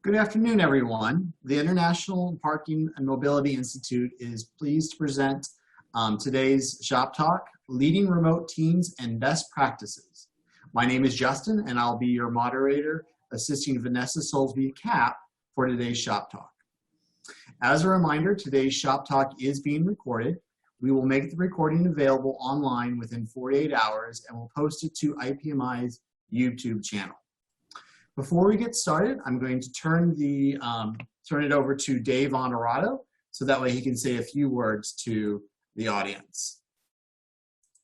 Good afternoon, everyone. The International Parking and Mobility Institute is pleased to present today's Shop Talk, Leading Remote Teams and Best Practices. My name is Justin, and I'll be your moderator, assisting Vanessa Solesbee, CAPP, for today's Shop Talk. As a reminder, today's Shop Talk is being recorded. We will make the recording available online within 48 hours, and we'll post it to IPMI's YouTube channel. Before we get started, I'm going to turn it over to Dave Honorato, so that way he can say a few words to the audience.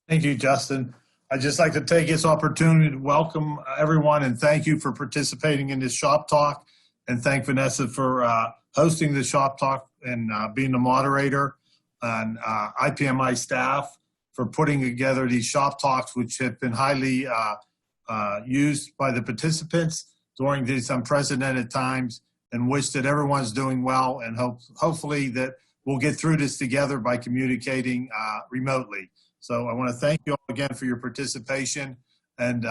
Thank you, Justin. I'd just like to take this opportunity to welcome everyone and thank you for participating in this Shop Talk, and thank Vanessa for hosting the Shop Talk and being the moderator, and IPMI staff for putting together these Shop Talks, which have been highly used by the participants during these unprecedented times, and wish that everyone's doing well, and hopefully that we'll get through this together by communicating remotely. So I want to thank you all again for your participation, and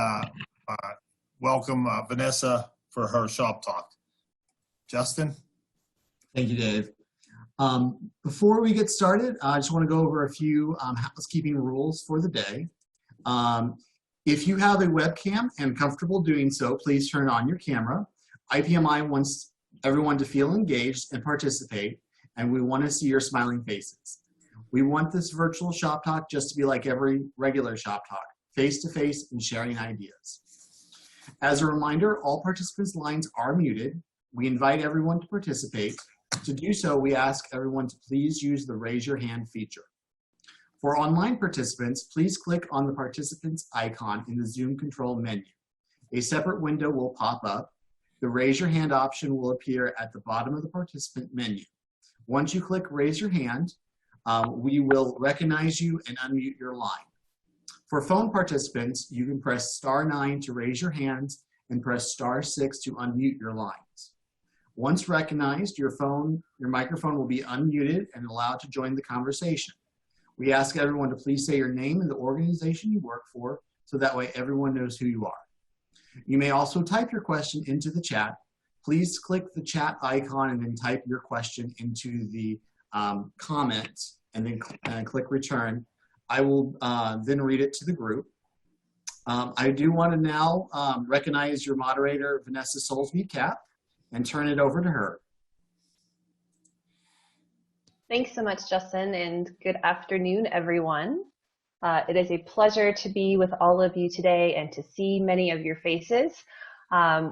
welcome Vanessa for her Shop Talk. Justin? Thank you, Dave. Before we get started, I just want to go over a few housekeeping rules for the day. If you have a webcam and comfortable doing so, please turn on your camera. IPMI wants everyone to feel engaged and participate, and we want to see your smiling faces. We want this virtual Shop Talk just to be like every regular Shop Talk, face-to-face and sharing ideas. As a reminder, all participants' lines are muted. We invite everyone to participate. To do so, we ask everyone to please use the raise your hand feature. For online participants, please click on the participants icon in the Zoom control menu. A separate window will pop up. The raise your hand option will appear at the bottom of the participant menu. Once you click raise your hand, we will recognize you and unmute your line. For phone participants, you can press *9 to raise your hands and press *6 to unmute your lines. Once recognized, your microphone will be unmuted and allowed to join the conversation. We ask everyone to please say your name and the organization you work for, so that way everyone knows who you are. You may also type your question into the chat. Please click the chat icon and then type your question into the comments, and then click return. I will then read it to the group. I do want to now recognize your moderator, Vanessa Solesbee, CAPP, and turn it over to her. Thanks so much, Justin, and good afternoon, everyone. It is a pleasure to be with all of you today and to see many of your faces.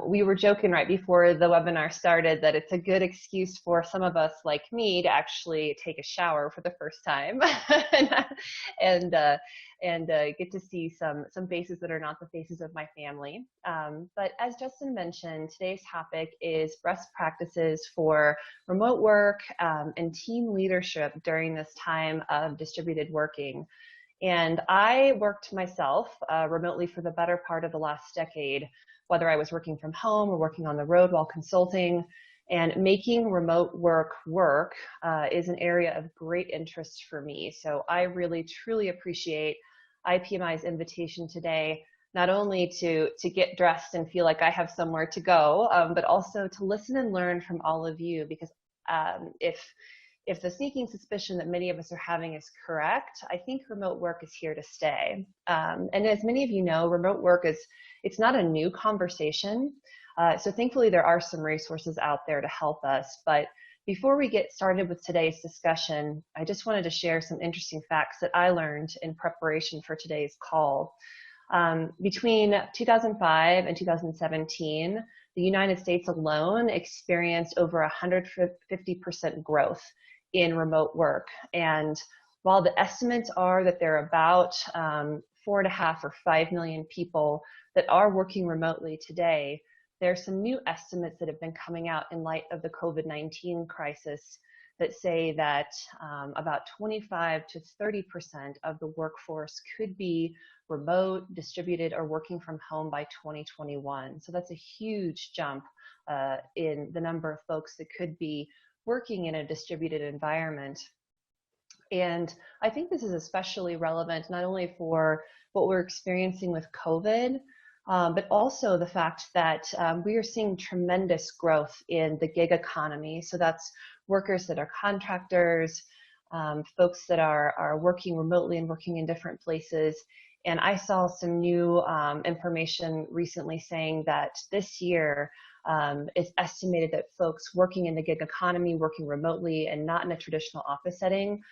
We were joking right before the webinar started that it's a good excuse for some of us like me to actually take a shower for the first time and get to see some faces that are not the faces of my family. But as Justin mentioned, today's topic is best practices for remote work and team leadership during this time of distributed working. And I worked myself remotely for the better part of the last decade, whether I was working from home or working on the road while consulting. And making remote work is an area of great interest for me. So I really, truly appreciate IPMI's invitation today, not only to get dressed and feel like I have somewhere to go, but also to listen and learn from all of you, because if the sneaking suspicion that many of us are having is correct, I think remote work is here to stay. And as many of you know, remote work it's not a new conversation. So thankfully there are some resources out there to help us. But before we get started with today's discussion, I just wanted to share some interesting facts that I learned in preparation for today's call. Between 2005 and 2017, the United States alone experienced over 150% growth in remote work. And while the estimates are that there are about 4.5 or 5 million people that are working remotely today, there are some new estimates that have been coming out in light of the COVID-19 crisis that say that about 25 to 30% of the workforce could be remote, distributed, or working from home by 2021. So that's a huge jump in the number of folks that could be working in a distributed environment. And I think this is especially relevant not only for what we're experiencing with COVID, but also the fact that we are seeing tremendous growth in the gig economy. So that's workers that are contractors, folks that are working remotely and working in different places. And I saw some new information recently saying that this year it's estimated that folks working in the gig economy, working remotely and not in a traditional office setting,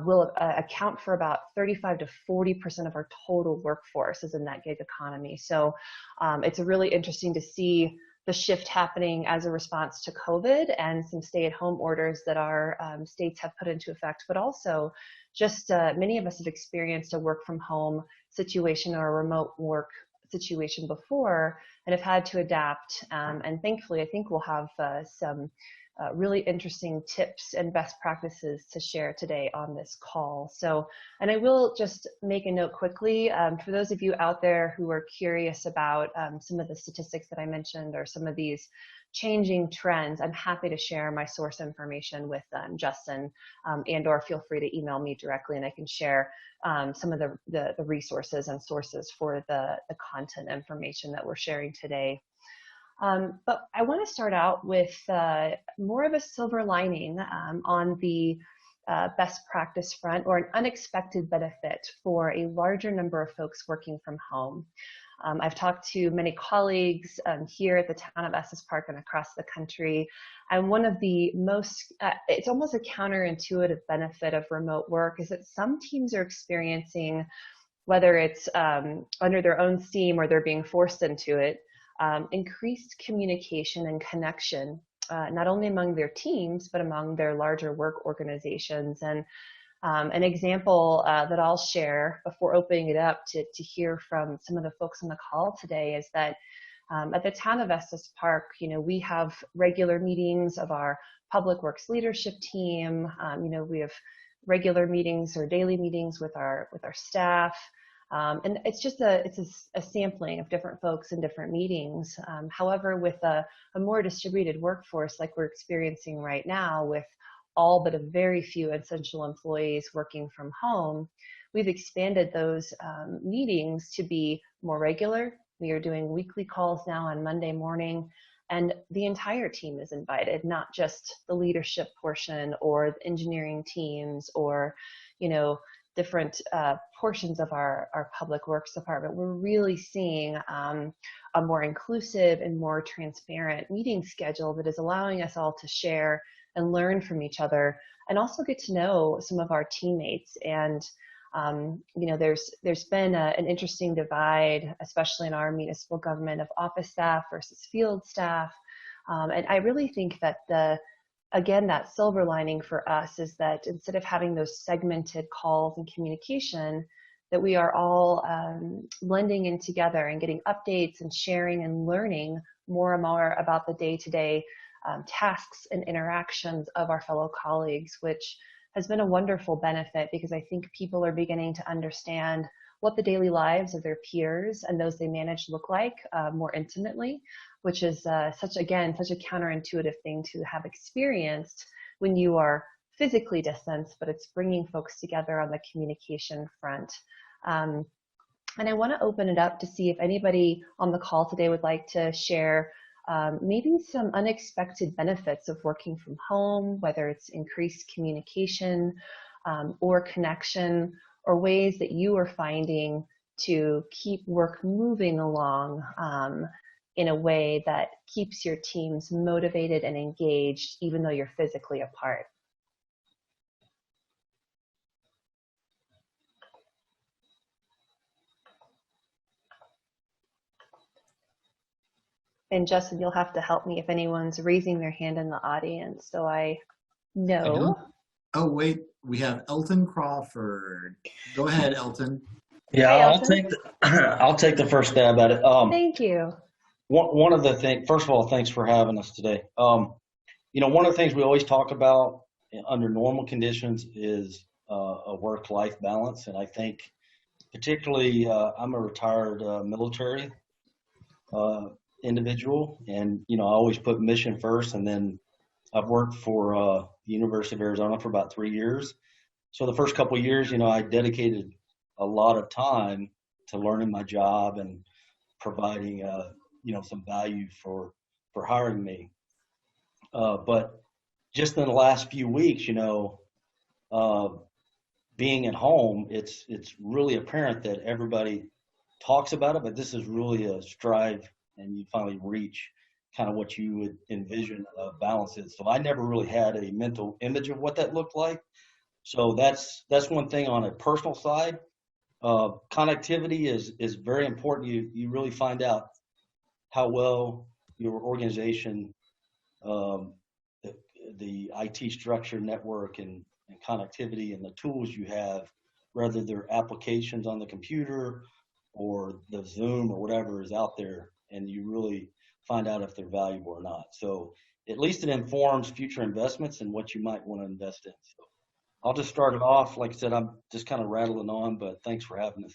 will account for about 35 to 40% of our total workforce is in that gig economy. So it's really interesting to see the shift happening as a response to COVID and some stay-at-home orders that our states have put into effect, but also just many of us have experienced a work from home situation or a remote work situation before and have had to adapt. And thankfully, I think we'll have some really interesting tips and best practices to share today on this call. So, and I will just make a note quickly, for those of you out there who are curious about some of the statistics that I mentioned or some of these changing trends, I'm happy to share my source information with Justin, and or feel free to email me directly and I can share some of the resources and sources for the content information that we're sharing today. But I want to start out with more of a silver lining on the best practice front, or an unexpected benefit for a larger number of folks working from home. I've talked to many colleagues here at the town of Estes Park and across the country, and one of the most, it's almost a counterintuitive benefit of remote work is that some teams are experiencing, whether it's under their own steam or they're being forced into it, increased communication and connection, not only among their teams, but among their larger work organizations. And an example that I'll share before opening it up to hear from some of the folks on the call today is that at the town of Estes Park, we have regular meetings of our public works leadership team. We have regular meetings or daily meetings with our staff. And it's just a sampling of different folks in different meetings. However, with a more distributed workforce like we're experiencing right now, with all but a very few essential employees working from home, we've expanded those meetings to be more regular. We are doing weekly calls now on Monday morning, and the entire team is invited, not just the leadership portion or the engineering teams or, different portions of our public works department. We're really seeing a more inclusive and more transparent meeting schedule that is allowing us all to share and learn from each other and also get to know some of our teammates. And there's been an interesting divide, especially in our municipal government, of office staff versus field staff. And I really think that again, that silver lining for us is that instead of having those segmented calls and communication, that we are all blending in together and getting updates and sharing and learning more and more about the day-to-day tasks and interactions of our fellow colleagues, which has been a wonderful benefit because I think people are beginning to understand what the daily lives of their peers and those they manage look like more intimately, which is such a counterintuitive thing to have experienced when you are physically distanced, but it's bringing folks together on the communication front. And I want to open it up to see if anybody on the call today would like to share maybe some unexpected benefits of working from home, whether it's increased communication or connection, or ways that you are finding to keep work moving along in a way that keeps your teams motivated and engaged, even though you're physically apart. And Justin, you'll have to help me if anyone's raising their hand in the audience, so I know. Oh, wait, we have Elton Crawford. Go ahead, Elton. Yeah, Hi, I'll Elton. I'll take the first stab at it. Thank you. One of the things, first of all, thanks for having us today. One of the things we always talk about under normal conditions is a work-life balance, and I think particularly I'm a retired military individual, and I always put mission first, and then I've worked for the University of Arizona for about 3 years. So the first couple of years, I dedicated a lot of time to learning my job and providing, some value for hiring me. But just in the last few weeks, being at home, it's really apparent that everybody talks about it, but this is really a strive, and you finally reach kind of what you would envision balance is. So I never really had a mental image of what that looked like. So that's one thing on a personal side. Connectivity is very important. You really find out how well your organization, the IT structure, network, and connectivity, and the tools you have, whether they're applications on the computer or the Zoom or whatever is out there, and you really find out if they're valuable or not. So at least it informs future investments and what you might want to invest in. So I'll just start it off. Like I said, I'm just kind of rattling on, but thanks for having us.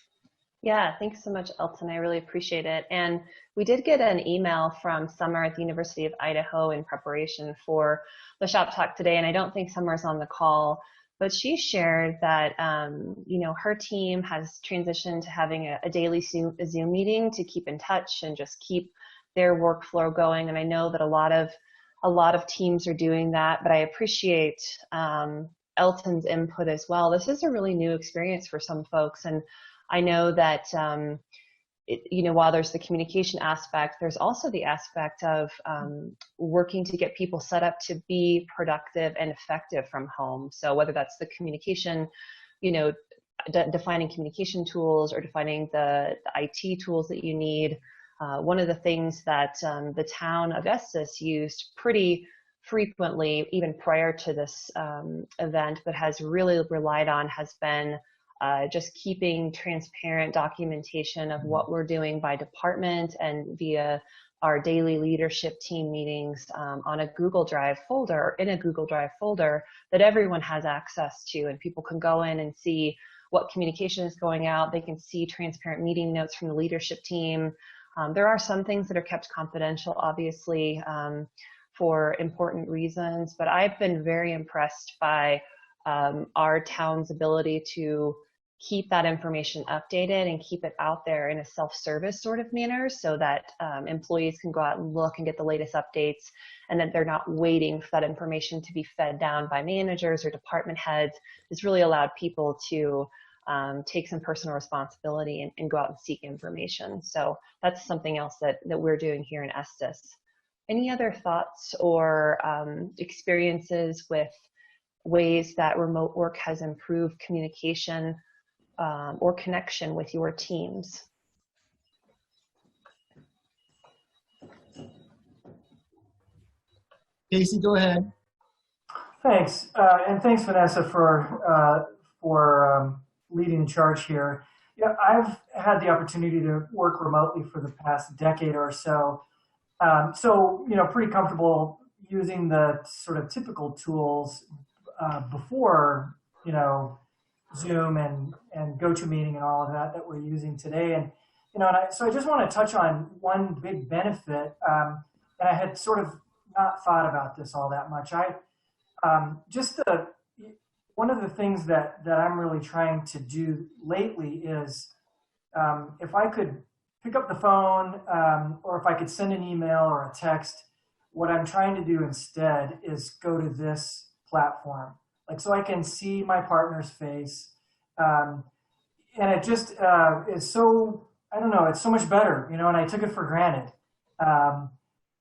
Yeah, thanks so much, Elton. I really appreciate it. And we did get an email from Summer at the University of Idaho in preparation for the Shop Talk today, and I don't think Summer's on the call, but she shared that, her team has transitioned to having a daily Zoom meeting to keep in touch and just keep their workflow going. And I know that a lot of teams are doing that, but I appreciate Elton's input as well. This is a really new experience for some folks, and I know that, while there's the communication aspect, there's also the aspect of working to get people set up to be productive and effective from home. So whether that's the communication, defining communication tools or defining the IT tools that you need. One of the things that the town of Estes used pretty frequently, even prior to this event, but has really relied on, has been just keeping transparent documentation of what we're doing by department and via our daily leadership team meetings on a Google Drive folder, in a Google Drive folder that everyone has access to, and people can go in and see what communication is going out. They can see transparent meeting notes from the leadership team. There are some things that are kept confidential, obviously, for important reasons, but I've been very impressed by our town's ability to keep that information updated and keep it out there in a self-service sort of manner, so that employees can go out and look and get the latest updates, and that they're not waiting for that information to be fed down by managers or department heads. It's really allowed people to take some personal responsibility and go out and seek information. So that's something else that we're doing here in Estes. Any other thoughts or experiences with ways that remote work has improved communication or connection with your teams? Casey, go ahead. Thanks, and thanks, Vanessa, for leading the charge here. Yeah, I've had the opportunity to work remotely for the past decade or so, pretty comfortable using the sort of typical tools before, Zoom and GoToMeeting and all of that we're using today. And, so I just want to touch on one big benefit, and I had sort of not thought about this all that much. One of the things that I'm really trying to do lately is if I could pick up the phone or if I could send an email or a text, what I'm trying to do instead is go to this platform. So I can see my partner's face. And it just is so, I don't know, it's so much better, and I took it for granted.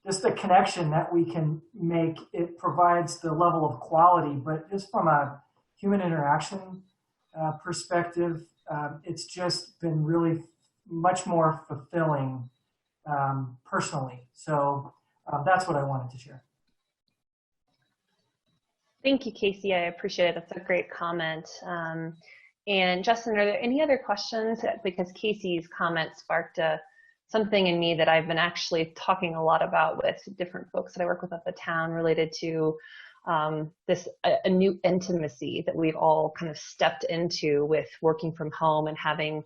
Just the connection that we can make, it provides the level of quality, but just from a human interaction perspective, it's just been really much more fulfilling personally. So that's what I wanted to share. Thank you, Casey. I appreciate it. That's a great comment. And Justin, are there any other questions? Because Casey's comment sparked something in me that I've been actually talking a lot about with different folks that I work with at the town, related to a new intimacy that we've all kind of stepped into with working from home and having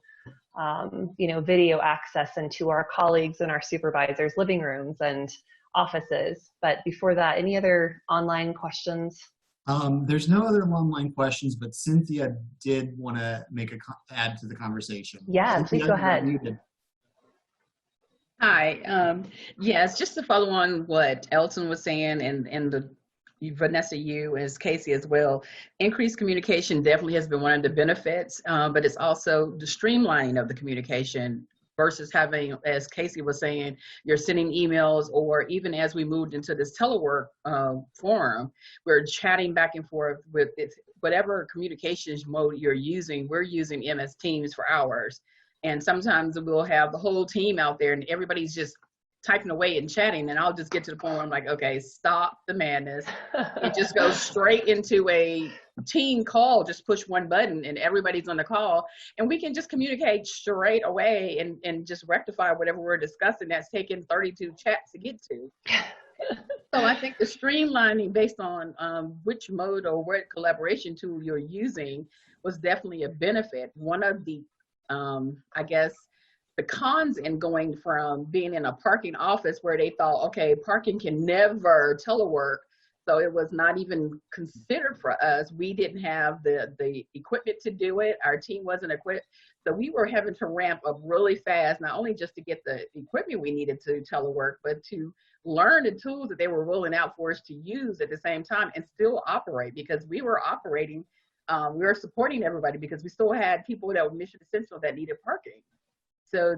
video access into our colleagues and our supervisors' living rooms and offices. But before that, any other online questions? There's no other online questions, but Cynthia did want to make add to the conversation. Yeah, Cynthia, please go ahead. Muted. Hi. Yes, just to follow on what Elton was saying and the Vanessa, you as Casey as well. Increased communication definitely has been one of the benefits, but it's also the streamlining of the communication versus having, as Casey was saying, you're sending emails, or even as we moved into this telework forum, we're chatting back and forth with whatever communications mode you're using. We're using MS Teams for hours. And sometimes we'll have the whole team out there and everybody's just typing away and chatting. And I'll just get to the point where I'm like, okay, stop the madness. It just goes straight into a team call. Just push one button and everybody's on the call. And we can just communicate straight away and just rectify whatever we're discussing that's taken 32 chats to get to. So I think the streamlining based on which mode or what collaboration tool you're using was definitely a benefit. One of the I guess the cons in going from being in a parking office where they thought, okay, parking can never telework, so it was not even considered for us. We didn't have the equipment to do it. Our team wasn't equipped. So we were having to ramp up really fast, not only just to get the equipment we needed to telework, but to learn the tools that they were rolling out for us to use at the same time and still operate, because we were operating. We were supporting everybody because we still had people that were mission essential that needed parking. So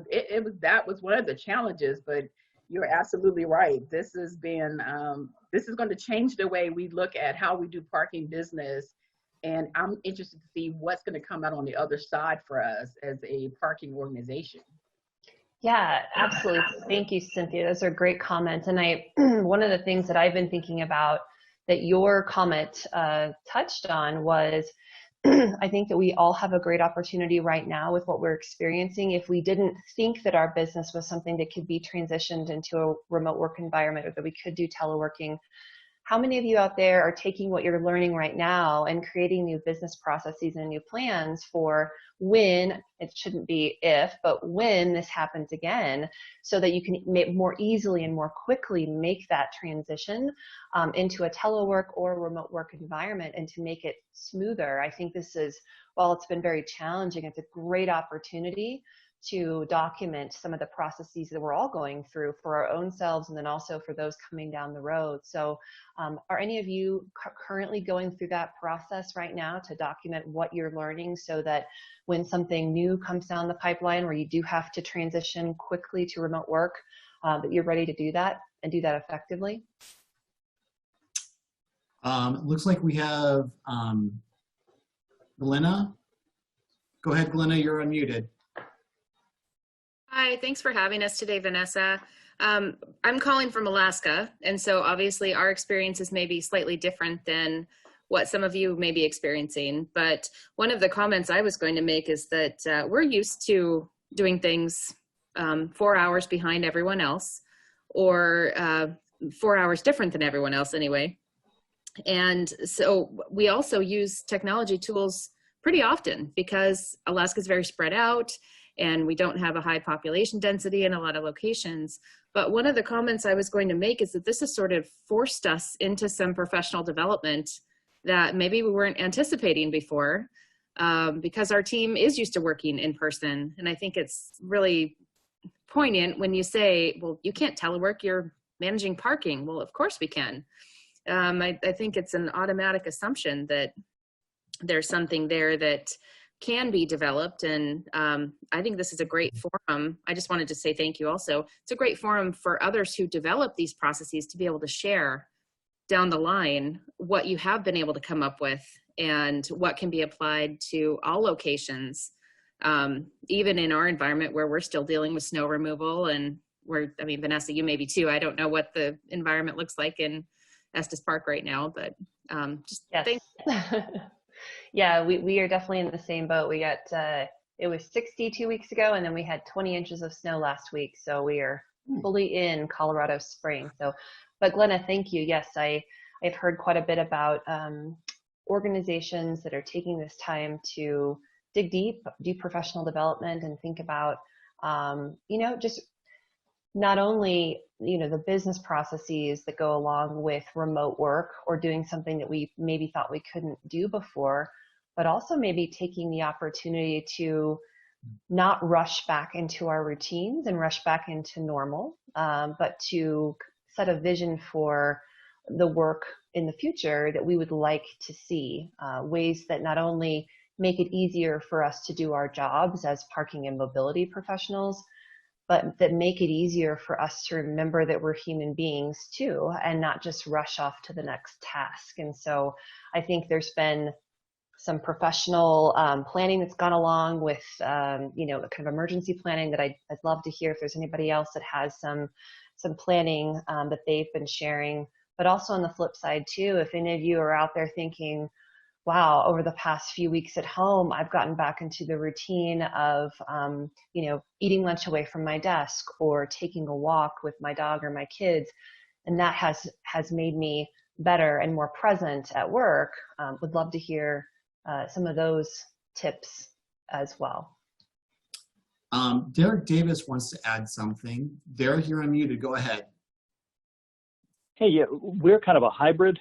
that was one of the challenges, but you're absolutely right. This has been, this is going to change the way we look at how we do parking business. And I'm interested to see what's going to come out on the other side for us as a parking organization. Yeah, absolutely. Thank you, Cynthia. Those are great comments. And one of the things that I've been thinking about that your comment touched on was, I think that we all have a great opportunity right now with what we're experiencing. If we didn't think that our business was something that could be transitioned into a remote work environment, or that we could do teleworking, how many of you out there are taking what you're learning right now and creating new business processes and new plans for when, it shouldn't be if, but when this happens again, so that you can more easily and more quickly make that transition into a telework or remote work environment and to make it smoother? I think this is, while it's been very challenging, it's a great opportunity to document some of the processes that we're all going through for our own selves, and then also for those coming down the road. So are any of you currently going through that process right now to document what you're learning, so that when something new comes down the pipeline where you do have to transition quickly to remote work, that you're ready to do that and do that effectively? Looks like we have Glenna. Go ahead, Glenna, you're unmuted. Hi, thanks for having us today, Vanessa. I'm calling from Alaska, and so obviously our experiences may be slightly different than what some of you may be experiencing. But one of the comments I was going to make is that we're used to doing things 4 hours behind everyone else, or 4 hours different than everyone else anyway. And so we also use technology tools pretty often because Alaska is very spread out, and we don't have a high population density in a lot of locations. But one of the comments I was going to make is that this has sort of forced us into some professional development that maybe we weren't anticipating before, because our team is used to working in person. And I think it's really poignant when you say, well, you can't telework, you're managing parking. Well, of course we can. I think it's an automatic assumption that there's something there that can be developed. And I think this is a great forum. I just wanted to say thank you also. It's a great forum for others who develop these processes to be able to share down the line what you have been able to come up with and what can be applied to all locations, even in our environment where we're still dealing with snow removal. And I mean, Vanessa, you maybe too. I don't know what the environment looks like in Estes Park right now, but just yes. thanks. Yeah, we are definitely in the same boat. We got, it was 60 2 weeks ago, and then we had 20 inches of snow last week. So we are fully in Colorado spring. So, but Glenna, thank you. Yes, I've heard quite a bit about organizations that are taking this time to dig deep, do professional development, and think about, just not only, the business processes that go along with remote work or doing something that we maybe thought we couldn't do before, but also maybe taking the opportunity to not rush back into our routines and rush back into normal, but to set a vision for the work in the future that we would like to see, ways that not only make it easier for us to do our jobs as parking and mobility professionals, but that make it easier for us to remember that we're human beings too, and not just rush off to the next task. And so I think there's been some professional planning that's gone along with, you know, kind of emergency planning that I'd love to hear if there's anybody else that has some planning that they've been sharing. But also on the flip side too, if any of you are out there thinking, wow, over the past few weeks at home, I've gotten back into the routine of, you know, eating lunch away from my desk or taking a walk with my dog or my kids, and that has made me better and more present at work. Would love to hear some of those tips as well. Derrick Davis wants to add something. Derrick, you're unmuted. Go ahead. Hey, yeah, we're kind of a hybrid.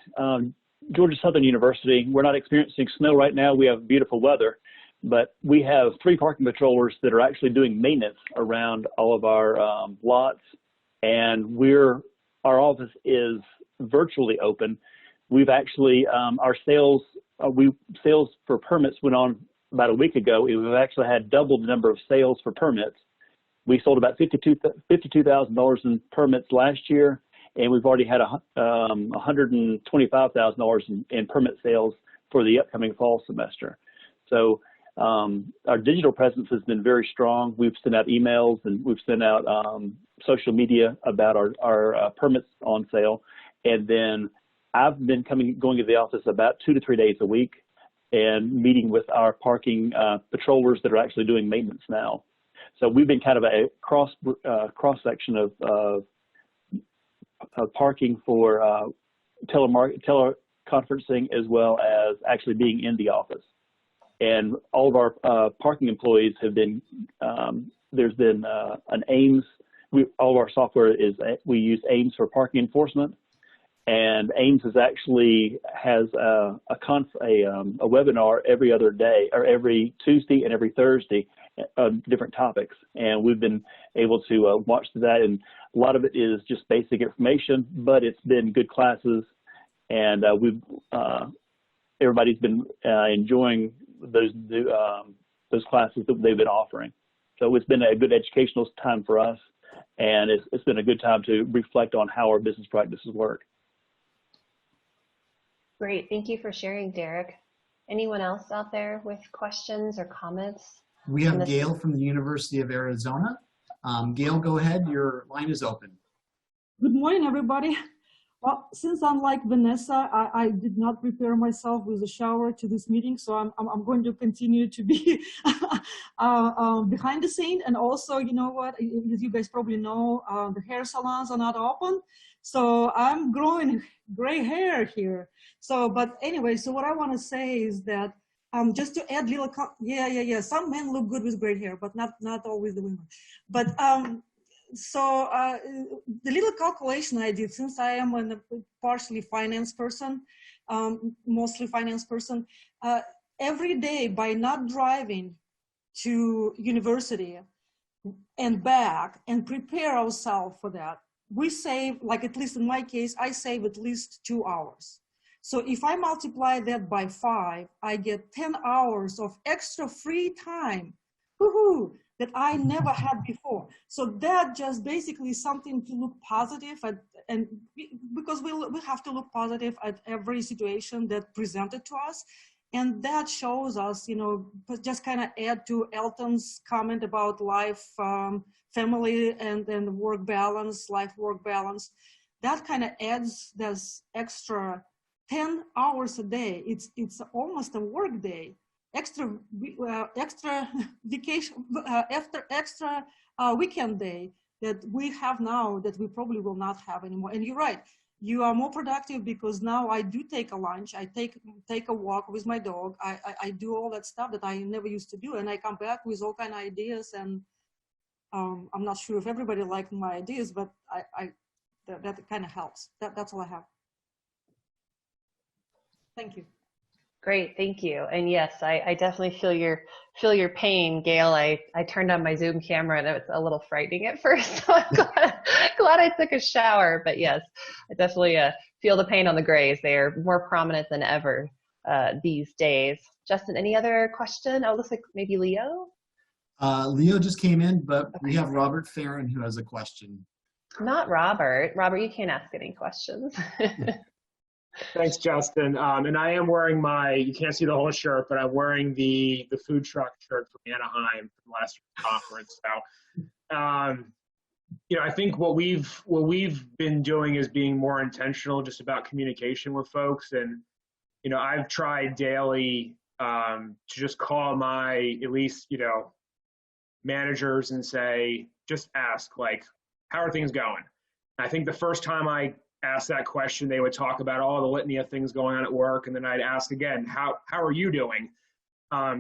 Georgia Southern University, we're not experiencing snow right now. We have beautiful weather, but we have 3 parking patrollers that are actually doing maintenance around all of our lots, and our office is virtually open. We've actually, our sales for permits went on about a week ago. We've actually had double the number of sales for permits. We sold about $52,000 in permits last year, and we've already had $125,000 in permit sales for the upcoming fall semester. So our digital presence has been very strong. We've sent out emails and we've sent out social media about our permits on sale. And then I've been going to the office about 2 to 3 days a week and meeting with our parking patrollers that are actually doing maintenance now. So we've been kind of a cross section of parking for teleconferencing as well as actually being in the office. And all of our parking employees have been, there's been an AIMS, all of our software we use AIMS for parking enforcement. And AIMS has a webinar every other day, or every Tuesday and every Thursday, different topics. And we've been able to watch that, and a lot of it is just basic information, but it's been good classes, and everybody's been enjoying those classes that they've been offering. So it's been a good educational time for us, and it's been a good time to reflect on how our business practices work. Great, thank you for sharing, Derrick. Anyone else out there with questions or comments? We have Gail from the University of Arizona. Gail, go ahead, your line is open. Good morning, everybody. Well, since unlike Vanessa, I did not prepare myself with a shower to this meeting, so I'm going to continue to be behind the scene. And also, you know what, as you guys probably know, the hair salons are not open, so I'm growing gray hair here. So, but anyway, so what I want to say is that just to add little, some men look good with gray hair, but not always the women. But so the little calculation I did, since I am a partially finance person, mostly finance person, every day by not driving to university and back and prepare ourselves for that, we save, like at least in my case, I save at least 2 hours. So if I multiply that by 5, I get 10 hours of extra free time, woohoo, that I never had before. So that just basically something to look positive at, and because we have to look positive at every situation that presented to us. And that shows us, you know, just kind of add to Elton's comment about life, family and work balance, life-work balance. That kind of adds this extra 10 hours a day. It's almost a work day. Extra vacation, extra weekend day that we have now that we probably will not have anymore. And you're right, you are more productive because now I do take a lunch, I take a walk with my dog, I do all that stuff that I never used to do, and I come back with all kind of ideas. And I'm not sure if everybody liked my ideas, but that kind of helps. That's all I have. Thank you. Great, thank you. And yes, I definitely feel your pain, Gail. I turned on my Zoom camera and it was a little frightening at first. So I'm glad I took a shower. But yes, I definitely feel the pain on the grays. They are more prominent than ever these days. Justin, any other question? Oh, looks like maybe Leo. Leo just came in, but we Okay. have Robert Ferrin who has a question. Not Robert. Robert, you can't ask any questions. Thanks, Justin. And I am wearing you can't see the whole shirt, but I'm wearing the food truck shirt from Anaheim from last year's conference. So, I think what we've been doing is being more intentional just about communication with folks. And, I've tried daily to just call my, at least, managers and say, just ask, like, how are things going? I think the first time I asked that question, they would talk about all the litany of things going on at work, and then I'd ask again, how are you doing?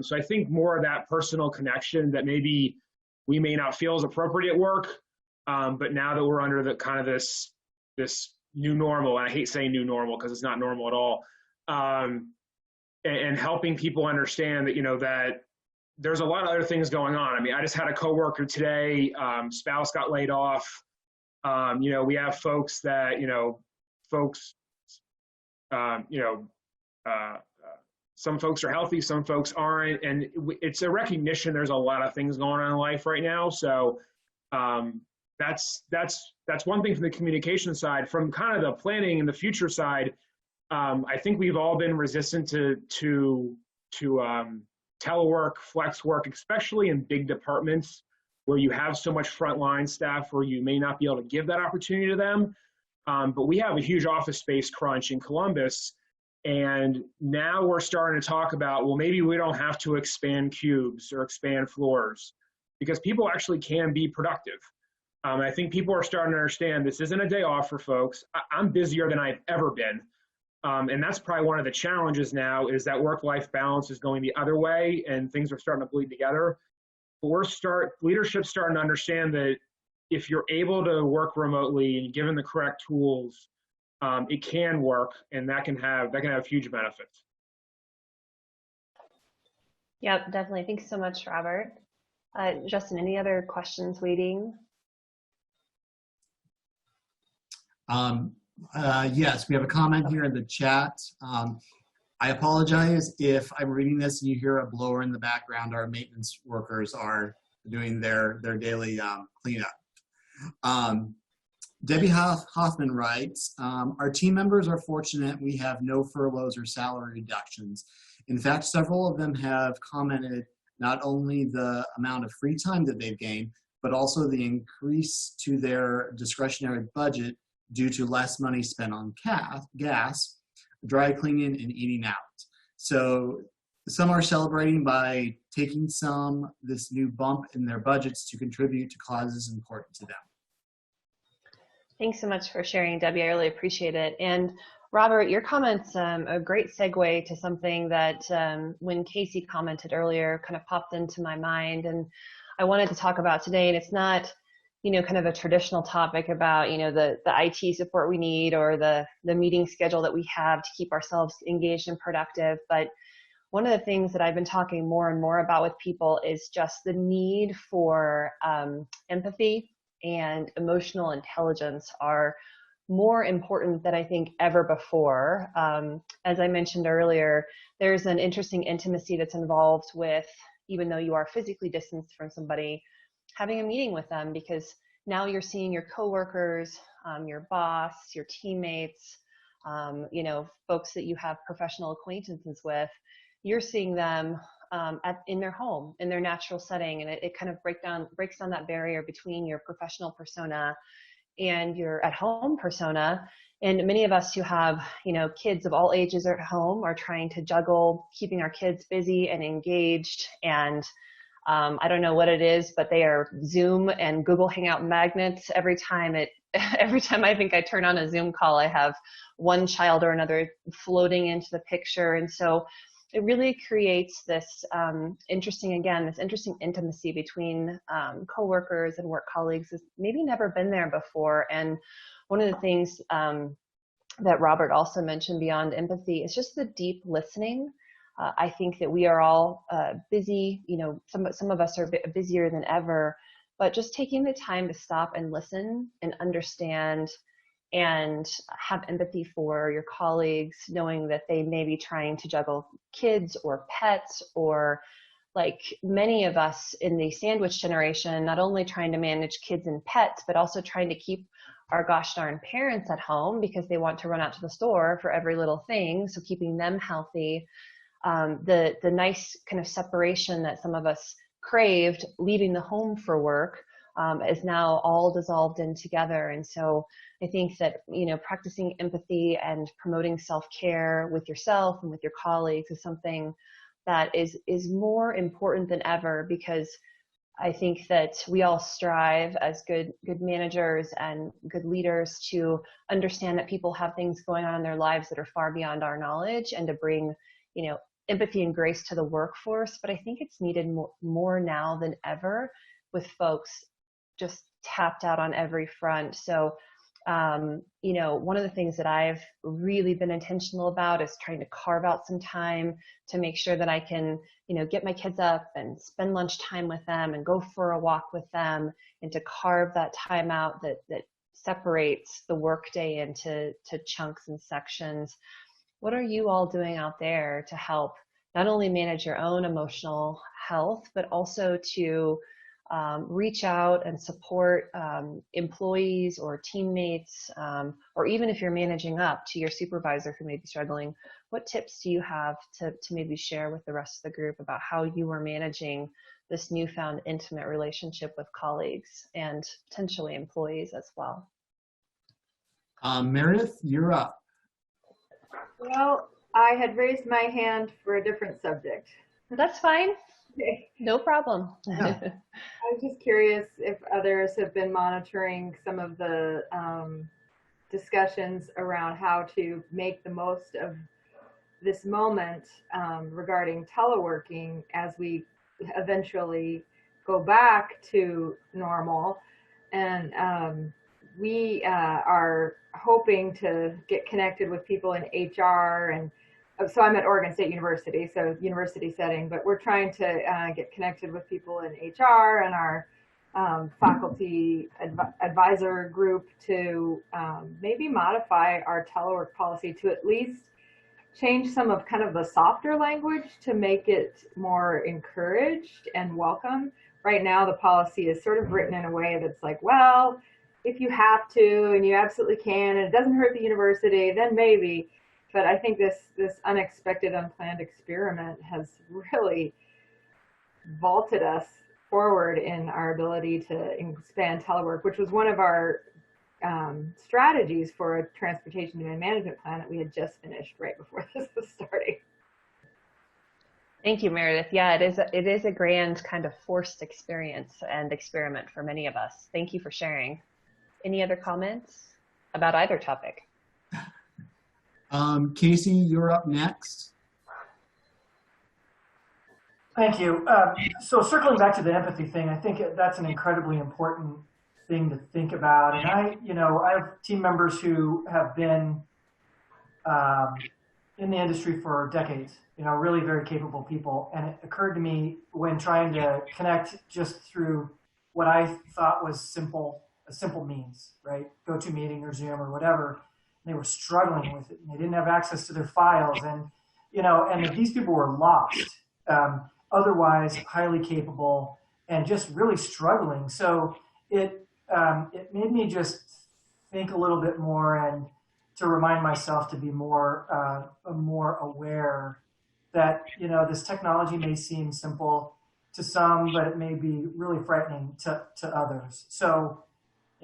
So I think more of that personal connection that maybe we may not feel is appropriate at work, but now that we're under the kind of this new normal, and I hate saying new normal because it's not normal at all, and helping people understand that that there's a lot of other things going on. I mean, I just had a coworker today, spouse got laid off. We have folks that, some folks are healthy, some folks aren't. And it's a recognition there's a lot of things going on in life right now. So that's one thing from the communication side. From kind of the planning and the future side, I think we've all been resistant to telework, flex work, especially in big departments where you have so much frontline staff where you may not be able to give that opportunity to them. But we have a huge office space crunch in Columbus. And now we're starting to talk about, well, maybe we don't have to expand cubes or expand floors because people actually can be productive. I think people are starting to understand this isn't a day off for folks. I'm busier than I've ever been. And that's probably one of the challenges now is that work-life balance is going the other way and things are starting to bleed together. Leadership's starting to understand that if you're able to work remotely and given the correct tools, it can work, and that can have huge benefits. Yep, definitely. Thanks so much, Robert. Justin, any other questions waiting? Yes, we have a comment here in the chat. I apologize if I'm reading this and you hear a blower in the background. Our maintenance workers are doing their daily cleanup. Debbie Hoffman writes, our team members are fortunate we have no furloughs or salary reductions. In fact, several of them have commented not only the amount of free time that they've gained, but also the increase to their discretionary budget due to less money spent on gas, dry cleaning, and eating out. So some are celebrating by taking this new bump in their budgets to contribute to causes important to them. Thanks so much for sharing, Debbie. I really appreciate it. And Robert, your comment's a great segue to something that when Casey commented earlier kind of popped into my mind and I wanted to talk about today. And it's not, kind of a traditional topic about, the IT support we need or the meeting schedule that we have to keep ourselves engaged and productive. But one of the things that I've been talking more and more about with people is just the need for empathy and emotional intelligence are more important than I think ever before. As I mentioned earlier, there's an interesting intimacy that's involved with, even though you are physically distanced from somebody, having a meeting with them, because now you're seeing your coworkers, your boss, your teammates, folks that you have professional acquaintances with. You're seeing them in their home, in their natural setting, and it kind of breaks down that barrier between your professional persona and your at-home persona. And many of us who have, kids of all ages at home are trying to juggle keeping our kids busy and engaged. And I don't know what it is, but they are Zoom and Google Hangout magnets. Every time I think I turn on a Zoom call, I have one child or another floating into the picture. And so it really creates this interesting intimacy between coworkers and work colleagues that's maybe never been there before. And one of the things that Robert also mentioned beyond empathy is just the deep listening. I think that we are all busy. You know, some of us are busier than ever, but just taking the time to stop and listen and understand and have empathy for your colleagues, knowing that they may be trying to juggle kids or pets, or like many of us in the sandwich generation, not only trying to manage kids and pets, but also trying to keep our gosh darn parents at home because they want to run out to the store for every little thing. So keeping them healthy, the nice kind of separation that some of us craved, leaving the home for work, is now all dissolved in together. And so I think that, you know, practicing empathy and promoting self-care with yourself and with your colleagues is something that is more important than ever, because I think that we all strive as good managers and good leaders to understand that people have things going on in their lives that are far beyond our knowledge, and to bring, you know, empathy and grace to the workforce. But I think it's needed more now than ever, with folks just tapped out on every front. So, you know, one of the things that I've really been intentional about is trying to carve out some time to make sure that I can, you know, get my kids up and spend lunchtime with them and go for a walk with them, and to carve that time out that separates the workday into chunks and sections. What are you all doing out there to help not only manage your own emotional health, but also to reach out and support employees or teammates, or even if you're managing up to your supervisor who may be struggling? What tips do you have to maybe share with the rest of the group about how you are managing this newfound intimate relationship with colleagues and potentially employees as well? Meredith, you're up. Well, I had raised my hand for a different subject. That's fine. Okay. No problem. Yeah. I was just curious if others have been monitoring some of the discussions around how to make the most of this moment regarding teleworking as we eventually go back to normal. And we are hoping to get connected with people in HR, and so I'm at Oregon State University, so university setting, but we're trying to get connected with people in HR and our faculty advisor group to maybe modify our telework policy to at least change some of kind of the softer language to make it more encouraged and welcome. Right now, the policy is sort of written in a way that's like, well, if you have to and you absolutely can and it doesn't hurt the university, then maybe. But I think this unexpected, unplanned experiment has really vaulted us forward in our ability to expand telework, which was one of our strategies for a transportation demand management plan that we had just finished right before this was starting. Thank you, Meredith. Yeah, it is a grand kind of forced experience and experiment for many of us. Thank you for sharing. Any other comments about either topic? Casey, you're up next. Thank you. So circling back to the empathy thing, I think that's an incredibly important thing to think about. And I have team members who have been in the industry for decades, really very capable people. And it occurred to me when trying to connect just through what I thought was a simple means, right? GoToMeeting or Zoom or whatever. They were struggling with it, and they didn't have access to their files, and and these people were lost, otherwise highly capable, and just really struggling. So it made me just think a little bit more, and to remind myself to be more aware that this technology may seem simple to some, but it may be really frightening to others. So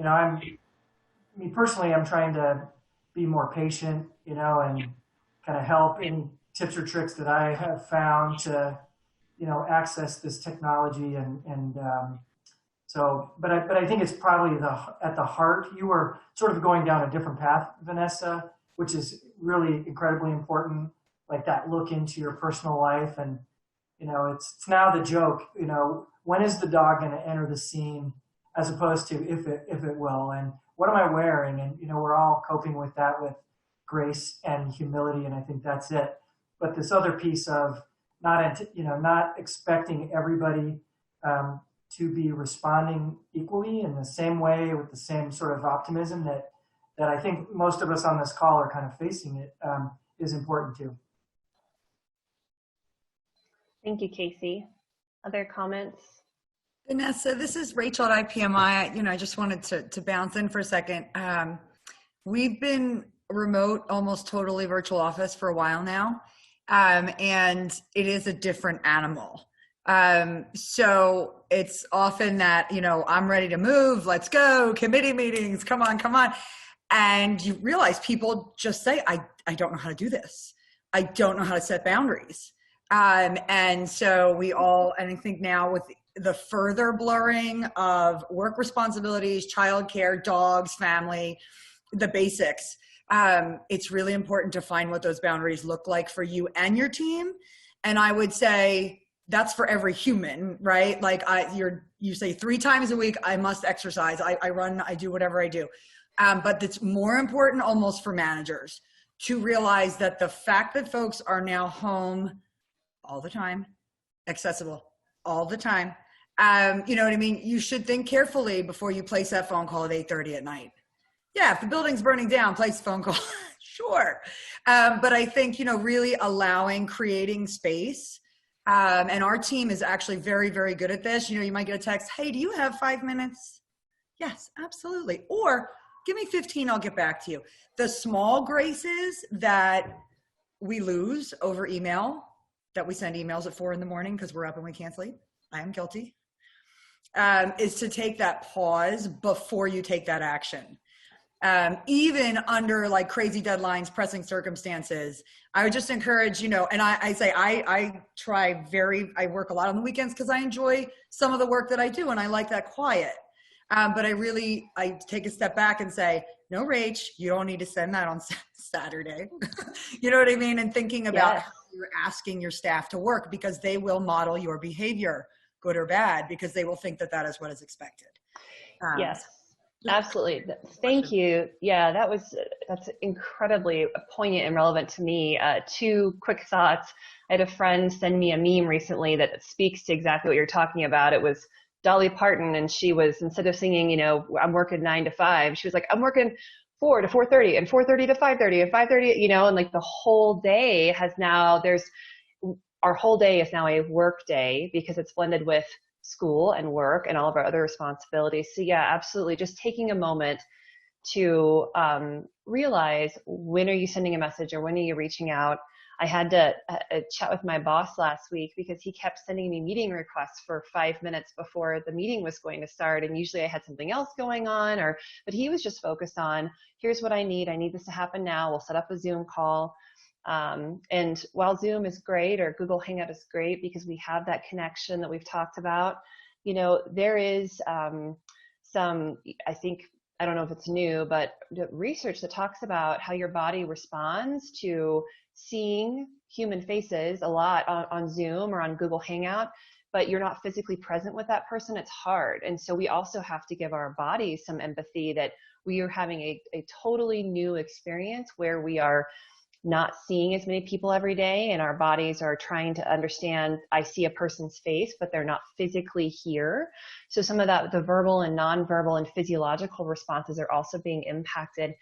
I'm trying to be more patient, and kind of help any tips or tricks that I have found to, access this technology. But I think it's probably at the heart. You were sort of going down a different path, Vanessa, which is really incredibly important, like that look into your personal life. And, it's now the joke, when is the dog going to enter the scene, as opposed to if it will, and what am I wearing? And, we're all coping with that with grace and humility. And I think that's it. but this other piece of not expecting everybody to be responding equally in the same way with the same sort of optimism that I think most of us on this call are kind of facing it is important too. Thank you, Casey. Other comments? Vanessa, this is Rachel at IPMI. I just wanted to bounce in for a second. We've been remote, almost totally virtual office for a while now, and it is a different animal. So it's often that, I'm ready to move, let's go, committee meetings, come on. And you realize people just say, I don't know how to do this. I don't know how to set boundaries. And so and I think now with the further blurring of work responsibilities, childcare, dogs, family, the basics, it's really important to find what those boundaries look like for you and your team. And I would say that's for every human, right? Like you say 3 times a week, I must exercise. I run, I do whatever I do. But it's more important almost for managers to realize that the fact that folks are now home all the time, accessible all the time, you know what I mean? You should think carefully before you place that phone call at 8:30 at night. Yeah, if the building's burning down, place a phone call, sure. But I think, really creating space. And our team is actually very, very good at this. You might get a text, hey, do you have 5 minutes? Yes, absolutely. Or give me 15, I'll get back to you. The small graces that we lose over email, that we send emails at 4 a.m. because we're up and we can't sleep, I am guilty, is to take that pause before you take that action. Even under like crazy deadlines, pressing circumstances, I would just encourage, and I say, I work a lot on the weekends because I enjoy some of the work that I do and I like that quiet. But I take a step back and say, no, Rach, you don't need to send that on Saturday. You know what I mean? And thinking about how you're asking your staff to work, because they will model your behavior, good or bad, because they will think that that is what is expected. Yes. Absolutely. Thank you. Yeah, that's incredibly poignant and relevant to me. 2 quick thoughts. I had a friend send me a meme recently that speaks to exactly what you're talking about. It was Dolly Parton, and she was, instead of singing, I'm working 9 to 5, she was like, I'm working 4 to 4:30 and 4:30 to 5:30 and 5:30, and like the whole day our whole day is now a work day because it's blended with school and work and all of our other responsibilities. So yeah, absolutely. Just taking a moment to realize, when are you sending a message or when are you reaching out? I had to chat with my boss last week because he kept sending me meeting requests for 5 minutes before the meeting was going to start. And usually I had something else going on, but he was just focused on, here's what I need. I need this to happen now. We'll set up a Zoom call. And while Zoom is great, or Google Hangout is great because we have that connection that we've talked about, there is some, I don't know if it's new, but research that talks about how your body responds to seeing human faces a lot on Zoom or on Google Hangout, but you're not physically present with that person. It's hard. And so we also have to give our bodies some empathy that we are having a totally new experience where we are not seeing as many people every day, and our bodies are trying to understand, I see a person's face, but they're not physically here. So some of that, the verbal and nonverbal and physiological responses are also being impacted,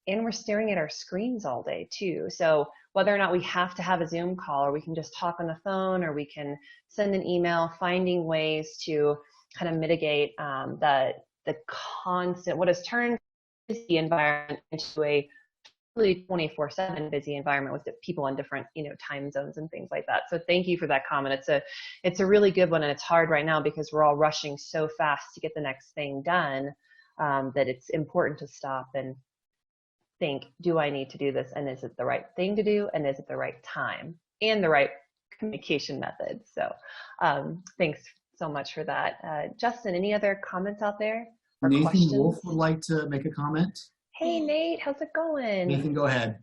and we're staring at our screens all day too. So whether or not we have to have a Zoom call, or we can just talk on the phone, or we can send an email, finding ways to kind of mitigate the constant, what has turned the environment into a really 24/7 busy environment with people in different, time zones and things like that. So thank you for that comment. It's a really good one, and it's hard right now because we're all rushing so fast to get the next thing done, that it's important to stop and think, do I need to do this? And is it the right thing to do? And is it the right time and the right communication method? So thanks so much for that. Justin, any other comments out there? Or Nathan questions? Wolf would like to make a comment. Hey, Nate, how's it going? Nathan, go ahead.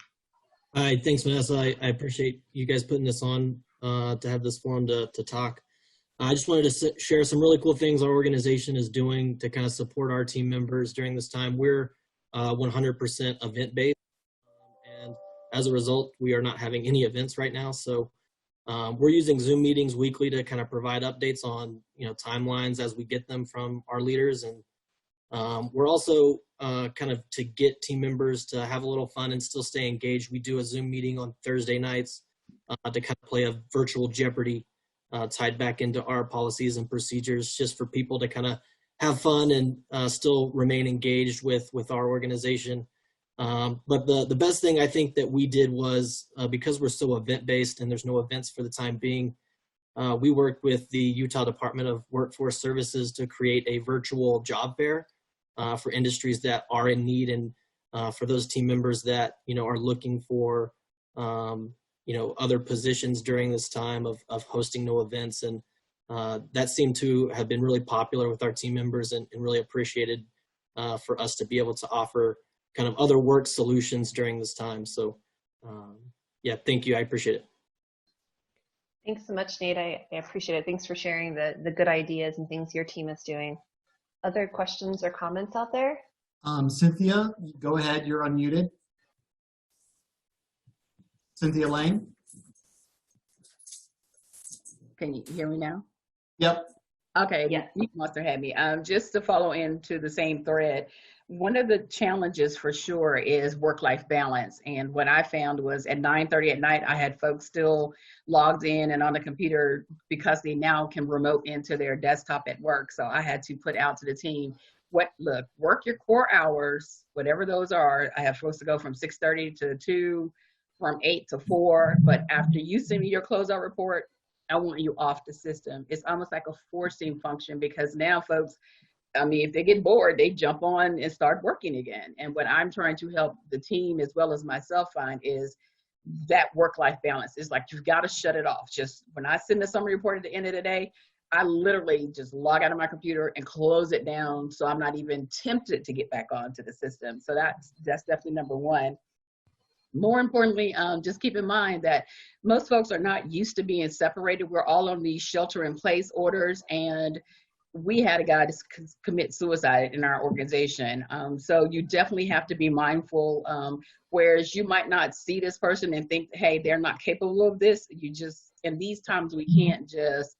Hi, thanks, Vanessa. I appreciate you guys putting this on to have this forum to talk. I just wanted to share some really cool things our organization is doing to kind of support our team members during this time. We're 100% event-based, and as a result, we are not having any events right now. So we're using Zoom meetings weekly to kind of provide updates on, timelines as we get them from our leaders. And we're also kind of to get team members to have a little fun and still stay engaged. We do a Zoom meeting on Thursday nights to kind of play a virtual Jeopardy tied back into our policies and procedures, just for people to kind of have fun and still remain engaged with our organization. But the best thing I think that we did was, because we're so event-based and there's no events for the time being, we worked with the Utah Department of Workforce Services to create a virtual job fair for industries that are in need, and for those team members that, are looking for, other positions during this time of hosting no events. And that seemed to have been really popular with our team members, and really appreciated for us to be able to offer kind of other work solutions during this time. So yeah, thank you. I appreciate it. Thanks so much, Nate. I appreciate it. Thanks for sharing the good ideas and things your team is doing. Other questions or comments out there? Cynthia, go ahead. You're unmuted. Cynthia Lane. Can you hear me now? Yep. Okay, Yeah. you must have had me. Just to follow into the same thread, one of the challenges for sure is work-life balance. And what I found was at 9:30 at night, I had folks still logged in and on the computer because they now can remote into their desktop at work. So I had to put out to the team, look, work your core hours, whatever those are. I have folks to go from 6:30 to 2, from 8 to 4. But after you send me your closeout report, I want you off the system. It's almost like a forcing function, because now folks, if they get bored, they jump on and start working again. And what I'm trying to help the team as well as myself find is that work-life balance. It's like, you've got to shut it off. Just when I send the summary report at the end of the day, I literally just log out of my computer and close it down, so I'm not even tempted to get back onto the system. So that's definitely number one. More importantly, just keep in mind that most folks are not used to being separated. We're all on these shelter-in-place orders, and we had a guy to commit suicide in our organization. So you definitely have to be mindful, whereas you might not see this person and think, hey, they're not capable of this. In these times, we can't just